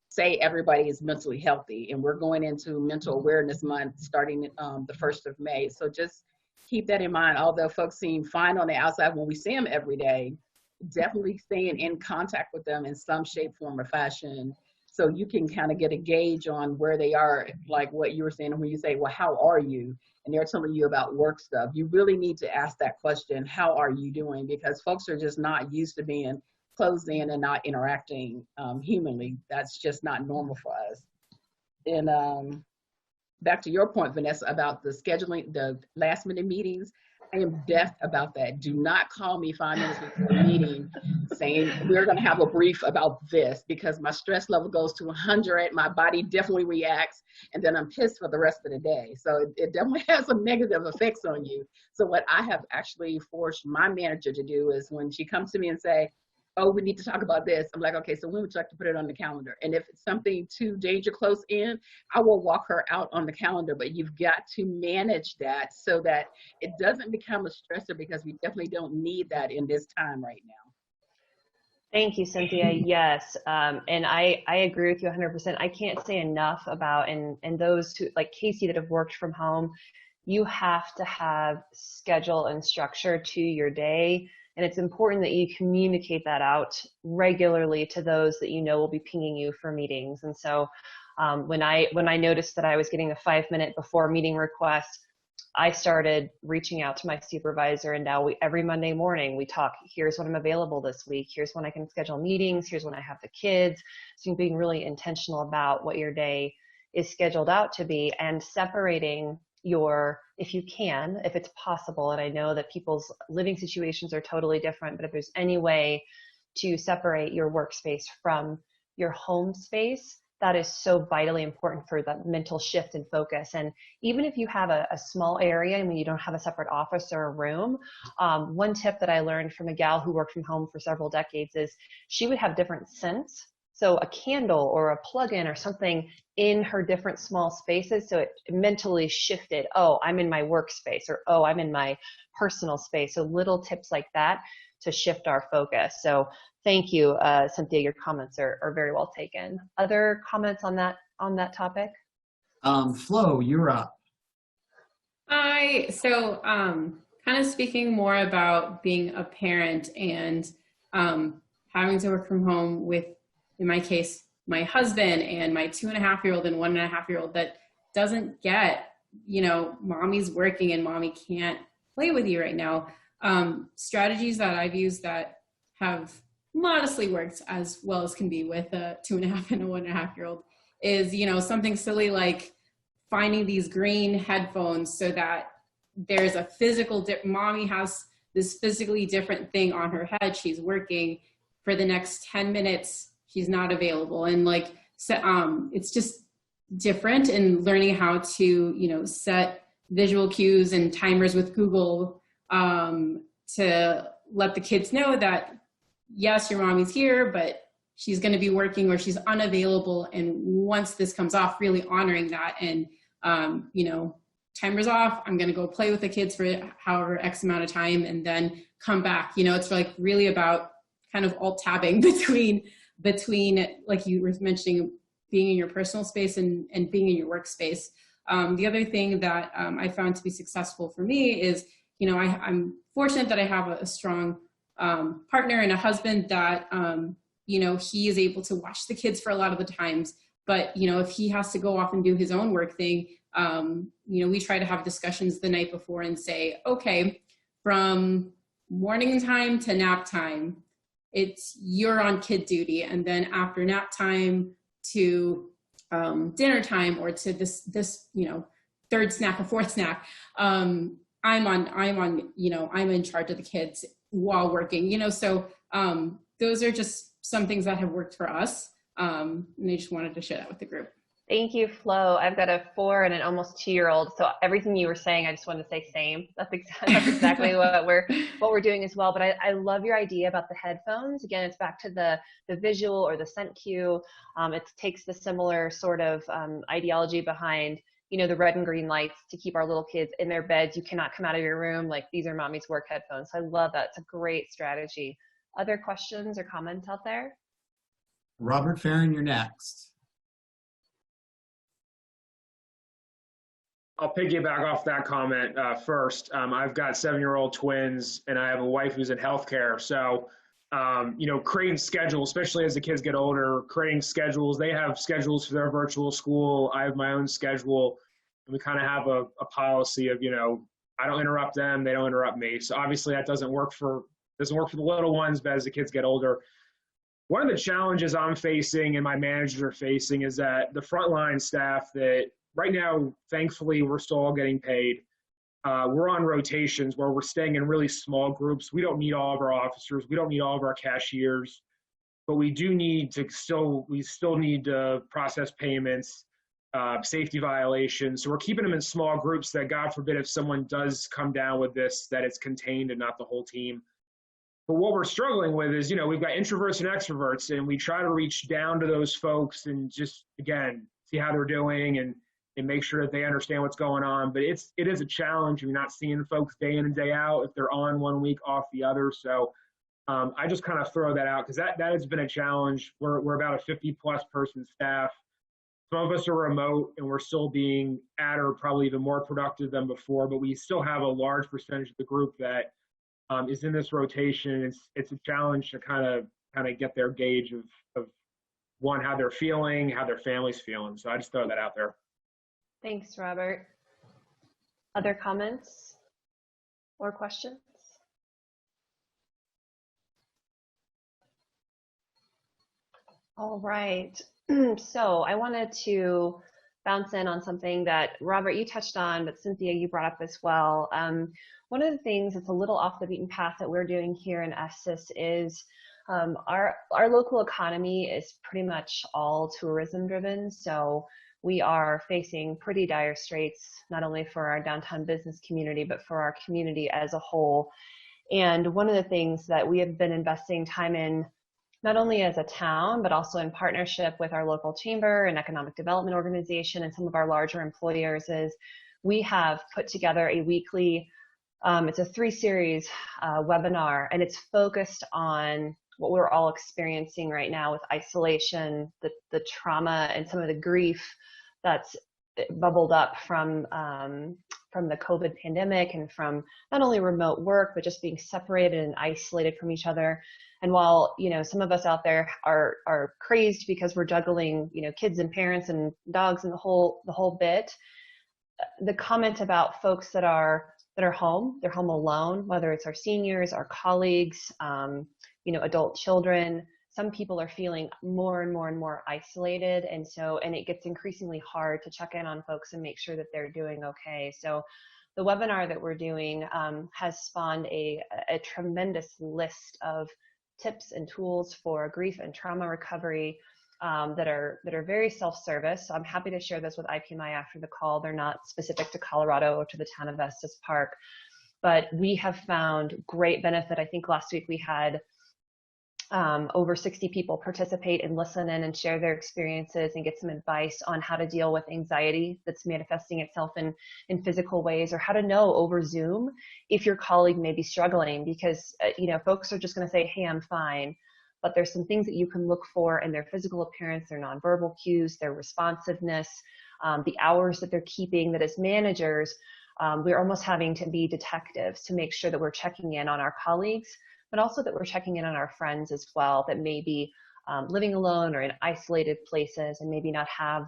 say everybody is mentally healthy. And we're going into Mental Awareness Month starting the 1st of May. So just keep that in mind. Although folks seem fine on the outside when we see them every day, definitely staying in contact with them in some shape, form, or fashion, so you can kind of get a gauge on where they are, like what you were saying when you say, well, how are you? And they're telling you about work stuff. You really need to ask that question, how are you doing? Because folks are just not used to being closed in and not interacting humanly. That's just not normal for us. And back to your point, Vanessa, about the scheduling, the last minute meetings, I am deaf about that. Do not call me 5 minutes before the meeting saying we're going to have a brief about this, because my stress level goes to 100. My body definitely reacts, and then I'm pissed for the rest of the day. So it definitely has some negative effects on you. So what I have actually forced my manager to do is, when she comes to me and say, oh, we need to talk about this, I'm like, okay, so when would you like to put it on the calendar? And if it's something too danger close in, I will walk her out on the calendar. But you've got to manage that so that it doesn't become a stressor, because we definitely don't need that in this time right now. Thank you, Cynthia. Yes, and I agree with you 100%. I can't say enough about, and those who, like Casey, that have worked from home, you have to have schedule and structure to your day. And it's important that you communicate that out regularly to those that you know will be pinging you for meetings. And so when I noticed that I was getting a 5-minute before meeting request, I started reaching out to my supervisor, and now every Monday morning we talk, here's when I'm available this week, here's when I can schedule meetings, here's when I have the kids. So you're being really intentional about what your day is scheduled out to be, and separating if you can, if it's possible, and I know that people's living situations are totally different, but if there's any way to separate your workspace from your home space, that is so vitally important for the mental shift and focus. And even if you have a small area and when you don't have a separate office or a room, one tip that I learned from a gal who worked from home for several decades is she would have different scents So a candle or a plug-in or something in her different small spaces. So it mentally shifted, oh, I'm in my workspace, or oh, I'm in my personal space. So little tips like that to shift our focus. So thank you, Cynthia, your comments are very well taken. Other comments on that topic? Flo, you're up. Hi. So kind of speaking more about being a parent and having to work from home with, in my case, my husband and my 2.5-year-old and 1.5-year-old that doesn't get, mommy's working and mommy can't play with you right now. Strategies that I've used that have modestly worked as well as can be with a 2.5 and a 1.5-year-old is, something silly like finding these green headphones so that there's a physical, mommy has this physically different thing on her head. She's working for the next 10 minutes. She's not available. And it's just different, and learning how to, set visual cues and timers with Google to let the kids know that, yes, your mommy's here, but she's going to be working or she's unavailable. And once this comes off, really honoring that and, timer's off, I'm going to go play with the kids for however X amount of time and then come back. It's really about kind of alt tabbing between, like you were mentioning, being in your personal space and being in your workspace. The other thing that I found to be successful for me is, I'm fortunate that I have a strong partner and a husband that, he is able to watch the kids for a lot of the times. But, if he has to go off and do his own work thing, we try to have discussions the night before and say, okay, from morning time to nap time, you're on kid duty. And then after nap time to dinner time, or to this third snack or fourth snack, I'm in charge of the kids while working, so those are just some things that have worked for us. And I just wanted to share that with the group. Thank you, Flo. I've got a 4 and an almost 2-year-old. So everything you were saying, I just wanted to say same. That's exactly what we're doing as well. But I love your idea about the headphones. Again, it's back to the visual or the scent cue. It takes the similar sort of ideology behind, the red and green lights to keep our little kids in their beds. You cannot come out of your room like these are mommy's work headphones. So I love that. It's a great strategy. Other questions or comments out there? Robert Ferrin, you're next. I'll piggyback off that comment first. I've got 7-year-old twins, and I have a wife who's in healthcare. So, creating schedules, especially as the kids get older, creating schedules. They have schedules for their virtual school. I have my own schedule. And we kind of have a policy of, I don't interrupt them, they don't interrupt me. So obviously that doesn't work for the little ones, but as the kids get older, one of the challenges I'm facing and my managers are facing is that the frontline staff that right now, thankfully, we're still all getting paid. We're on rotations where we're staying in really small groups. We don't need all of our officers. We don't need all of our cashiers, but we do need to still need to process payments, safety violations. So we're keeping them in small groups that, God forbid, if someone does come down with this, that it's contained and not the whole team. But what we're struggling with is, we've got introverts and extroverts, and we try to reach down to those folks and just, again, see how they're doing and make sure that they understand what's going on. But it is a challenge. You're not seeing folks day in and day out if they're on one week, off the other. So I just kind of throw that out because that has been a challenge. We're about a 50-plus person staff. Some of us are remote, and we're still being at or probably even more productive than before, but we still have a large percentage of the group that is in this rotation. It's a challenge to kind of get their gauge of one, how they're feeling, how their family's feeling. So I just throw that out there. Thanks, Robert. Other comments or questions? All right. So I wanted to bounce in on something that, Robert, you touched on, but Cynthia, you brought up as well. One of the things that's a little off the beaten path that we're doing here in Estes is our local economy is pretty much all tourism driven. So we are facing pretty dire straits, not only for our downtown business community, but for our community as a whole. And one of the things that we have been investing time in not only as a town, but also in partnership with our local chamber and economic development organization and some of our larger employers, is we have put together a weekly, it's a 3-series webinar, and it's focused on what we're all experiencing right now with isolation, the trauma and some of the grief that's bubbled up from the COVID pandemic and from not only remote work, but just being separated and isolated from each other. And while, you know, some of us out there are crazed because we're juggling, you know, kids and parents and dogs and the whole bit, the comment about folks that are home, they're home alone, whether it's our seniors, our colleagues, you know, adult children, some people are feeling more and more and more isolated. And it gets increasingly hard to check in on folks and make sure that they're doing okay. So the webinar that we're doing has spawned a tremendous list of tips and tools for grief and trauma recovery that are very self-service. So I'm happy to share this with IPMI after the call. They're not specific to Colorado or to the town of Estes Park, but we have found great benefit. I think last week we had over 60 people participate and listen in and share their experiences and get some advice on how to deal with anxiety that's manifesting itself in physical ways, or how to know over Zoom if your colleague may be struggling, because you know, folks are just going to say, hey, I'm fine, but there's some things that you can look for in their physical appearance, their nonverbal cues, their responsiveness, the hours that they're keeping, that as managers, we're almost having to be detectives to make sure that we're checking in on our colleagues, but also that we're checking in on our friends as well that may be living alone or in isolated places and maybe not have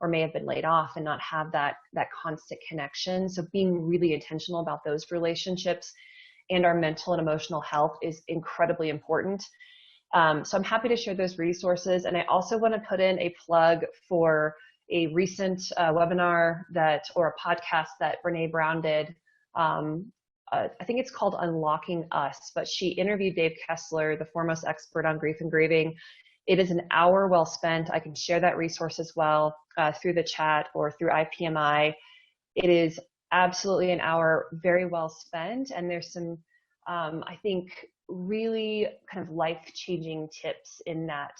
or may have been laid off and not have that constant connection. So being really intentional about those relationships and our mental and emotional health is incredibly important. So I'm happy to share those resources. And I also want to put in a plug for a recent webinar or a podcast that Brene Brown did. I think it's called Unlocking Us, but she interviewed Dave Kessler, the foremost expert on grief and grieving. It is an hour well spent. I can share that resource as well through the chat or through IPMI. It is absolutely an hour very well spent, and there's some, I think, really kind of life-changing tips in that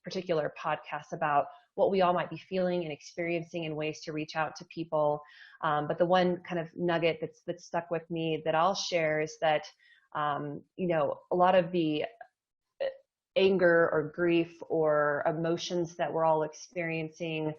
particular podcast about what we all might be feeling and experiencing and ways to reach out to people. But the one kind of nugget that's stuck with me that I'll share is that, you know, a lot of the anger or grief or emotions that we're all experiencing,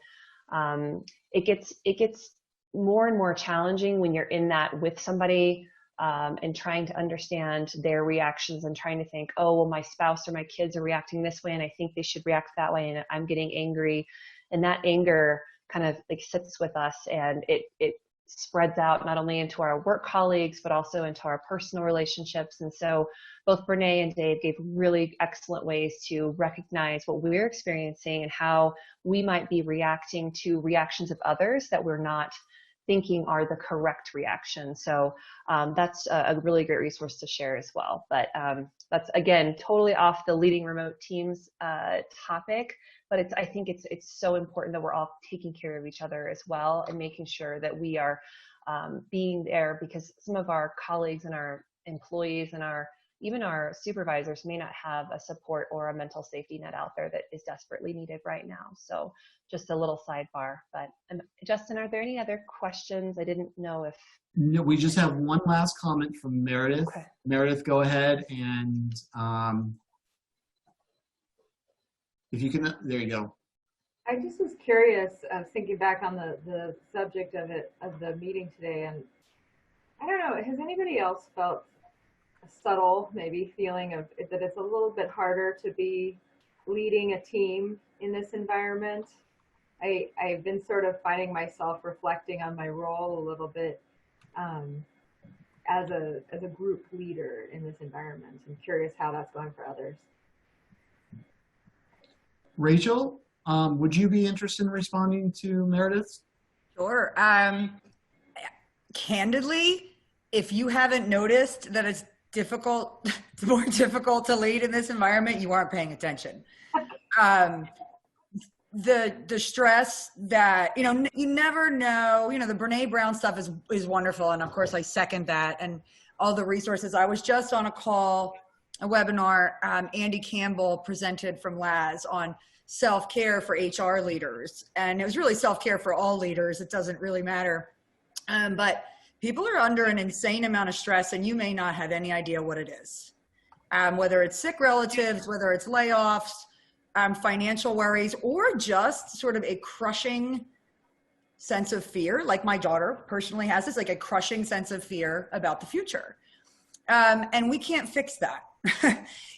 it gets more and more challenging when you're in that with somebody, and trying to understand their reactions and trying to think, oh, well, my spouse or my kids are reacting this way and I think they should react that way and I'm getting angry. And that anger kind of like sits with us, and it spreads out not only into our work colleagues, but also into our personal relationships. And so both Brene and Dave gave really excellent ways to recognize what we're experiencing and how we might be reacting to reactions of others that we're not thinking are the correct reaction. So that's a really great resource to share as well. But that's, again, totally off the leading remote teams topic, but I think it's so important that we're all taking care of each other as well and making sure that we are being there, because some of our colleagues and our employees and even our supervisors may not have a support or a mental safety net out there that is desperately needed right now. So just a little sidebar. But Justin, are there any other questions? I didn't know if... No, we just have one last comment from Meredith. Okay. Meredith, go ahead, and if you can, there you go. I just was curious, thinking back on the subject of the meeting today, and I don't know, has anybody else felt a subtle maybe feeling of that it's a little bit harder to be leading a team in this environment? I've been sort of finding myself reflecting on my role a little bit as a group leader in this environment. I'm curious how that's going for others. Rachel, would you be interested in responding to Meredith? Sure. Candidly, if you haven't noticed that it's more difficult to lead in this environment, you aren't paying attention. The stress that, you never know, the Brene Brown stuff is wonderful. And of course I second that, and all the resources. I was just on a call a webinar, Andy Campbell presented from LAS on self-care for HR leaders. And it was really self-care for all leaders. It doesn't really matter. But people are under an insane amount of stress, and you may not have any idea what it is. Whether it's sick relatives, whether it's layoffs, financial worries, or just sort of a crushing sense of fear. Like my daughter personally has this, like a crushing sense of fear about the future. And we can't fix that.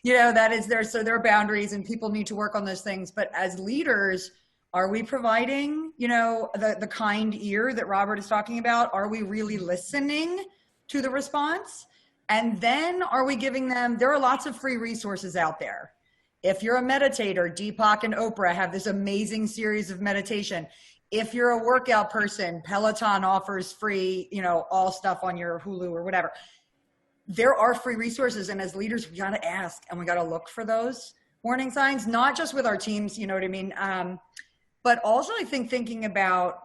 You know, that is there. So there are boundaries and people need to work on those things. But as leaders, are we providing, you know, the kind ear that Robert is talking about? Are we really listening to the response? And then are we giving them, there are lots of free resources out there. If you're a meditator, Deepak and Oprah have this amazing series of meditation. If you're a workout person, Peloton offers free, you know, all stuff on your Hulu or whatever. There are free resources, and as leaders, we got to ask and we got to look for those warning signs, not just with our teams, you know what I mean? But also I think thinking about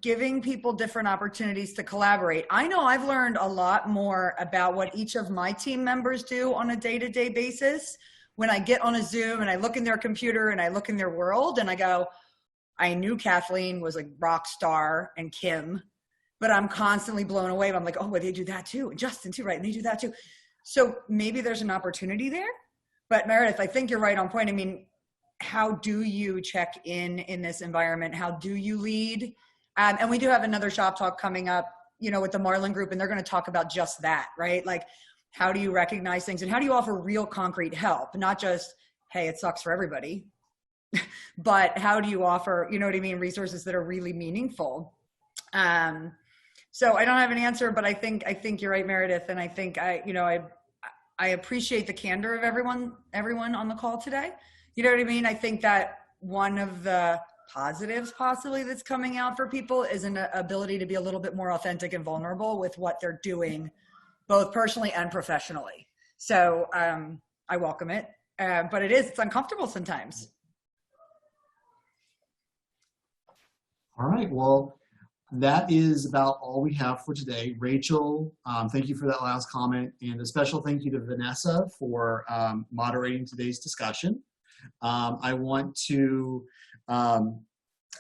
giving people different opportunities to collaborate. I know I've learned a lot more about what each of my team members do on a day-to-day basis when I get on a Zoom and I look in their computer and I look in their world and I go, I knew Kathleen was a rock star and Kim, but I'm constantly blown away. I'm like, oh, well, they do that too. And Justin too, right? And they do that too. So maybe there's an opportunity there. But Meredith, I think you're right on point. I mean, how do you check in this environment? How do you lead? And we do have another shop talk coming up, you know, with the Marlin Group, and they're going to talk about just that, right? Like, how do you recognize things and how do you offer real concrete help? Not just, hey, it sucks for everybody, but how do you offer, you know what I mean, resources that are really meaningful? So I don't have an answer, but I think you're right, Meredith. And I think I appreciate the candor of everyone on the call today. You know what I mean? I think that one of the positives possibly that's coming out for people is an ability to be a little bit more authentic and vulnerable with what they're doing, both personally and professionally. So I welcome it, but it's uncomfortable sometimes. All right, well, that is about all we have for today. Rachel, thank you for that last comment, and a special thank you to Vanessa for moderating today's discussion. I want to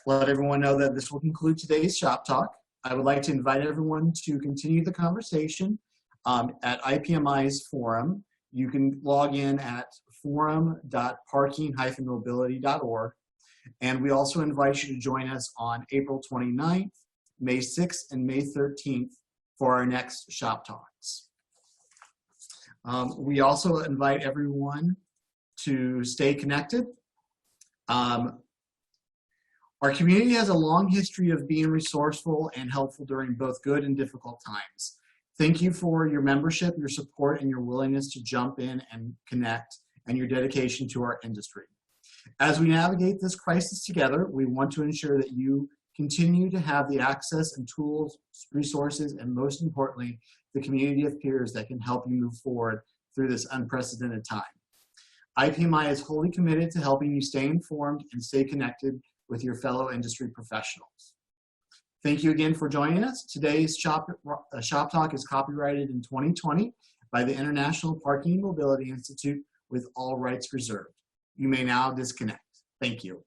let everyone know that this will conclude today's Shop Talk. I would like to invite everyone to continue the conversation at IPMI's forum. You can log in at forum.parking-mobility.org. And we also invite you to join us on April 29th, May 6th, and May 13th for our next Shop Talks. We also invite everyone to stay connected. Our community has a long history of being resourceful and helpful during both good and difficult times. Thank you for your membership, your support, and your willingness to jump in and connect, and your dedication to our industry. As we navigate this crisis together, we want to ensure that you continue to have the access and tools, resources, and most importantly, the community of peers that can help you move forward through this unprecedented time. IPMI is wholly committed to helping you stay informed and stay connected with your fellow industry professionals. Thank you again for joining us. Today's Shop Talk is copyrighted in 2020 by the International Parking and Mobility Institute with all rights reserved. You may now disconnect. Thank you.